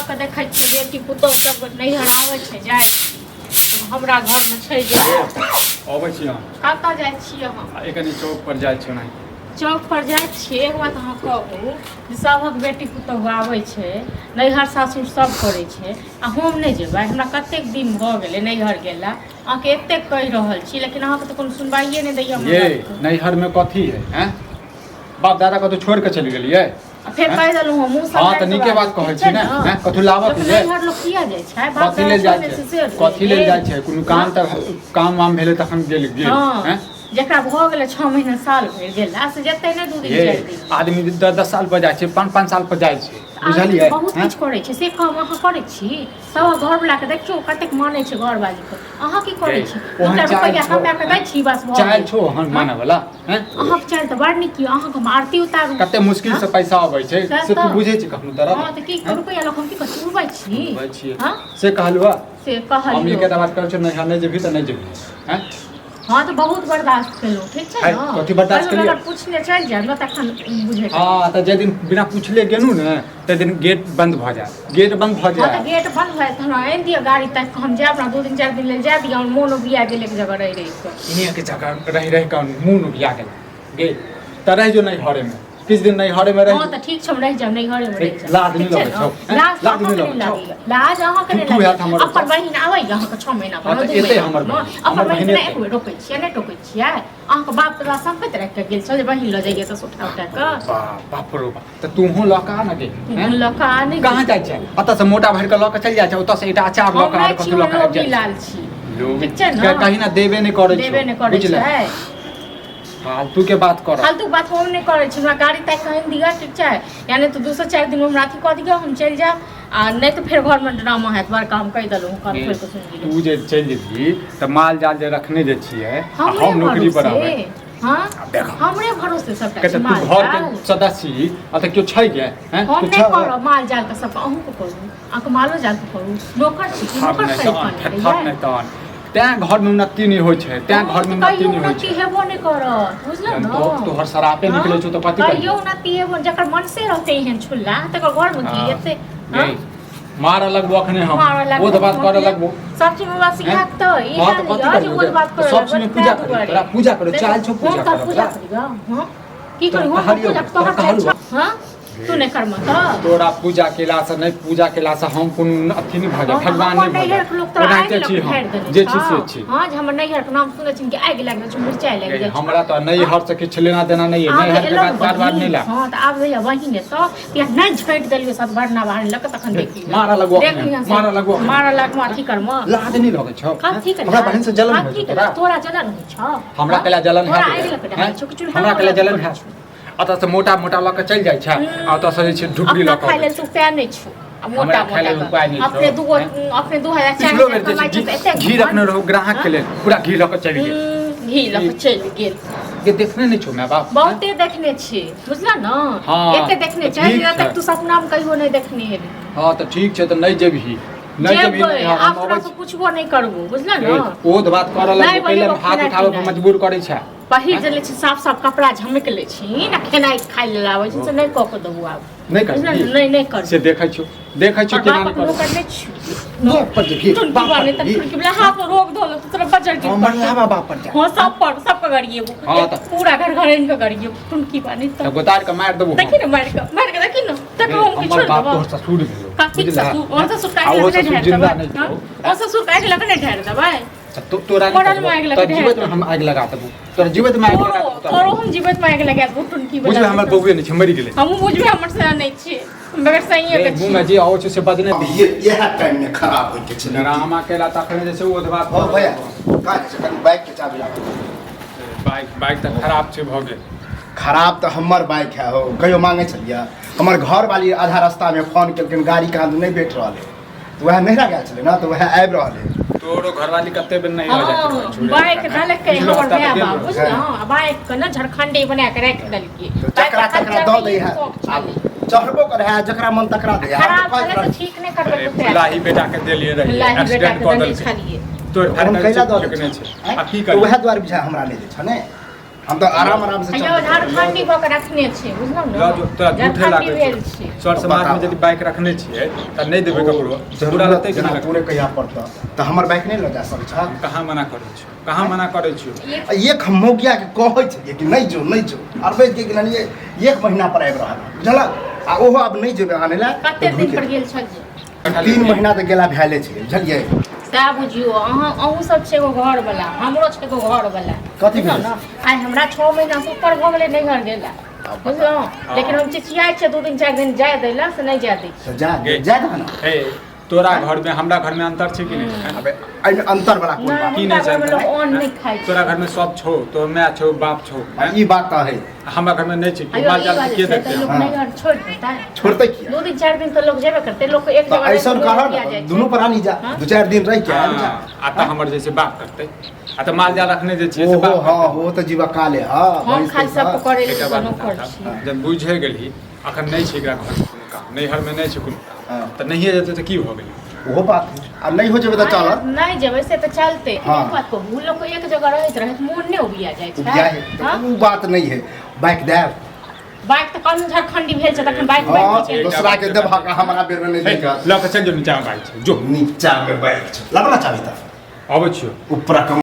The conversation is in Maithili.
के देखै छियै बेटी पुतौह सब नैहर आबै छै जाइ हमरा घर में छै जे अबै छी हम कतऽ जाइ छियै हम एकनी चौक पर जाइ छी ओना चौक पर जाइ छियै एक बात अहाँ कहू जे सभक बेटी पुतौह आबै छै नैहर सासुर सब करै छै आ हम नहि जेबै हमरा कतेक दिन भऽ गेलै नैहर गेला अहाँके एतेक कहि रहल छी लेकिन अहाँके तऽ कोनो सुनवाइए नहि दैया ये नैहर में कथी है हैं बाप दादा को तो छोड़ के चली गेलियै फिर कह देलहुँ हम मुँह हाँ तऽ नीके बात कहै छी ने हैं कथु लाबक है नैहर लोग किया जाइ छै कथी ले जाइ छै कथी ले जाइ छै कोनो काम तऽ काम वाम भेलै तखन गेल हैं जकरा भऽ गेलै 6 महीना साल भरि गेला से जेतै नहि 2 दिन 4 दिन आदमी 10 साल पर जाइ छै 5 साल पर जाइ छै बुझलियै बहुत किछु करै छै से काम अहाँ करै छी सब घरवला के देखियौ कतेक मानै छै घरवाली के अहाँ की करै छी रुपैआ कमा के दै छी बस चाल छो हन माने वाला हैं अहाँ के चाल तऽ बड़ नीक यऽ अहाँ के आरती उतारू कते मुश्किल से पैसा अबै छै से तू बुझै छी कखनो तरह हां तऽ की रुपैआ लख हम की करै उड़बै छी हां से कहलवा से कहलियो हम ये के बात करै छी नहीं जेबी त नहीं जेबी हैं हाँ तो बहुत बर्दाश्त केलहुँ ठीक छै ना कथी बर्दाश्त केलियै अगर पूछने चलि जाए न तखन बुझे हां त जे दिन बिना पूछले गेलू ने ते दिन गेट बंद भ जाए गेट बंद भ जाए हां गेट बंद भए त हमरा आनि दिअ गाड़ी तक हम जायब ना 2 दिन 4 दिन ले जा दिअ और मोन बिया गेल एक जगह रहि इन्हीं के जगह रह के मोन बिया गेल गेल त रह जो नहीं घरे में किस दिन नहीं हरे में रह हां त ठीक छै हम रह जाब नहीं घरे में रह जाब लाज नहीं लगे छौ लाज नहीं लगे लाज अहाँ के नहीं लगे अपन बहिन आबै अहाँ के 6 महीना पर एते हमर अपन बहिन ने एक बेर रोकै छियै नहि टोकै छियै अहाँ के बाप दादा संपत्ति राख के गेल छ जे बहिन ल जाइए त उठा उठा के बाप रो बाप त तू हो लका न गे लका नहीं कहां जाय छै अत से मोटा भर के लक चल जाय छै ओत से एकटा अचार लक आर कथु लक आबि जाय लाल छी लोग कहीं ना देबे नहीं करे छै फालतू के बात कर फालतू बात हम नहीं करे छी हमरा गाड़ी तक कहीं दिया ठीक छै यानी तो 2-4 दिन में राती कह दिया हम चल जा आ नहीं तो फिर घर में ड्रामा है बार काम कह दलू कर फिर कुछ सुन तू जे चल जेती त माल जाल जे रखने जे छियै हम नौकरी पर आबै हां हमरे भरोसे सब तू घर के सदस्य अत क्यों छै गे हैं हम नहीं करो माल जाल का सब अहू को करू आक मालो जाल को करू नौकर छी नौकर सही तन त्या घर में उन्नति नहीं होय छै त्या घर में उन्नति नहीं होय छै हेबो नहीं करत बुझल न तो हर सरापे निकले छौ त पति कहियो उन्नति हेबो जकर मन से रहते हैं छुल्ला तकर घर में की एते मार लगबो अखने हम वो तो बात कर लगबो सब चीज में बात सिखात तो ई आज वो बात कर सब चीज में पूजा कर पूजा करो चाल छो पूजा कर हां की करू हम पूजा तो हां तू नहीं कर मत तोरा पूजा केला से नहीं पूजा केला से हम कोनो अथी नहीं भगे भगवान नहीं भगे ओनाते छी हम जे छी से छी हां जे हमर नैहर के नाम सुनै छी कि आगि लाग छै मिर्चाई लाग जाइ हमरा तो नैहर से किछ लेना देना नहीं है नैहर के बात बार बार नहीं ला हां त आब भैया वही ने तो या नहीं झपट देलियो सब बरना बाहर लक तखन देखी मारा लगो मारा लगो अथी कर म लाज नहीं लगे छ ठीक है हमरा बहन से जलन हो तोरा जलन हो छ हमरा केला जलन है हमरा केला जलन है अत से मोटा मोटा लक चल जाय छै आ त से जे छै ढुकरी लक खाइ लेल तू पैर नहीं छु मोटा मोटा अपने 2004 कमाई छै एते घी रखने रहो ग्राहक के लेल पूरा घी लक चल गेल घी लक चल गेल के देखने नहीं छौ मैं बाप बहुते देखने छी बुझला न एते देखने छै जे तक तू सपना में कहियो नहीं देखने हेबी हां त ठीक छै त नहीं जेबही नहीं जेबही हम हमरा से पूछबो नहीं करबो बुझला न ओ बात कर लग पहले हाथ उठावे पर मजबूर करे छै पहिर जे ले छी साफ साफ कपड़ा झमक ले छी ना खेनाई खाइ ले आबै छी से नहीं क के दबु आब नहीं कर नहीं कर से देखै छी केना नहीं कर कर नहीं छी नो पर देखी बाप ने त कि बला हाथ रोक दो तो तेरा बजर के हमर लावा बाप पर हां सब के गरिए पूरा घर घर इनके गरिए टुनकी बानी त गोतार के मार देबो देखी न मार के देखी न तक हम की छोड़ बाप तोर ससुर भेलो काकी ससुर और ससुर काहे लगे ढेर दबा और ससुर काहे लगे ढेर दबा तोरा जीवित में हम आग लगा देबो तोरा जीवित में आग लगा तोरो हम जीवित में आग लगा देबो टुनकी बुझबे हमर बौवे नहीं छै मरि गेलै हम बुझबे हमर से नहीं छै मगर सही है मुंह में जे आउ छै से बदने ये टाइम में खराब होय के छै ड्रामा केला तखने जे छै ओ बात हो भैया का छै कनी बाइक के चाबी ला बाइक त खराब छै भ गेल खराब तो हमर बाइक है हो कहियो मांगे छलिया हमर घर वाली आधा रास्ता में फोन केलखिन गाड़ी कहाँ नहीं बैठ रहले तो वह नहिरा गया छले ना तो वह आबि रहले तोरो घरवाली कते दिन नहीं हो जाए बाइक डाल के हमर भैया बाबू हां बाइक के ना झरखंडी बना के रख देलकी जकरा तकरा दो दे है चढ़बो करे है जकरा मन तकरा दे है खराब चले तो ठीक नहीं करबे तो लाही बेटा के देलिए रही एक्सीडेंट कर देल तोर हम कैला दो छै आ की कर वह द्वार बिछा हमरा ले छै ने हम तो आराम से यो झारखंडी कऽ के रखने छै बुझलौ लो जो तोरा ने झूठे झारखंडी लागै भेल छै छै सर समाज में यदि बाइक रखने छियै त नहीं देबे ककरो जरूर लगतै कि जना नहीं तोरे कहिया पड़ता तो हमर बाइक नहीं लगा सकै छ कहाँ मना करै छियो कहाँ मना करै छियो एक हम मौगिया के कहै छै कि नहीं जो अरबैज के गिनलिए 1 महीना पर आबि रहल बुझलक आ ओहो अब नहीं जेबे आने ला कते दिन पर गेल छल 3 महीना तक गेला भैले छै बुझलिए सएह बुझियो अहूँ सब छै एगो घर वाला हमरो छै एगो घर वाला कथी बुझलौ भेल? ने आइ हमरा 6 महीना से ऊपर भऽ गेलै नैहर गेला बुझलौ लेकिन हम चिचियाइ छै 2 दिन 4 दिन जाय दैला से नहीं जाय दै छी तो जा ना हे तोरा घर में हमरा घर में अंतर छै कि नहीं अबे एमे अंतर वाला कोन बात की नहीं नहीं लोग जानता अन्न नहीं खाइ छै तोरा घर में सब छौ तो मैं छौ बाप छौ ई बात तो है हमरा घर में नहीं छै अयो माल ई जाल बात के छै देखते तऽ लोग हाँ। नैहर छोड़ देता है छोड़ते किया 2 दिन 4 दिन तो लोग जेबे करते लोग को एक तो जगह ऐसा किया कहा जाय छै। दोनों प्राणी जा हाँ? 2-4 दिन रह के आबि जा आ त हमर जैसे बाप करते आ त माल जाल रखने जे छियै से ओहो बाप हाँ वो तो जीवा काले हाँ हम खाली सब करे एकटा ले बात नौकर बता, छी जब बुझे गेली अखन नहीं छै एकरा घर में कोनो काम नैहर में नहीं छै कोनो काम हाँ। त नहिए जेतै त की भ गेलै वो बात है। अब नहीं हो जाए तो चल नहीं जेबै से तो चलते हाँ। एक बात कहू लोग को एक जगह रहैत रहैत मोन नहीं उबिया जाय उपजा छै है हाँ? तो वो बात नहीं है बाइक दे बाइक तो कौन झारखंडी भेल छै तखन बाइक हाँ बाइक छै दूसरा के देबा का हमारा बेर में नहीं देगा ल के चल जो नीचा में बाइक छै जो नीचा में बाइक लबला चाबी था अबै छियो ऊपर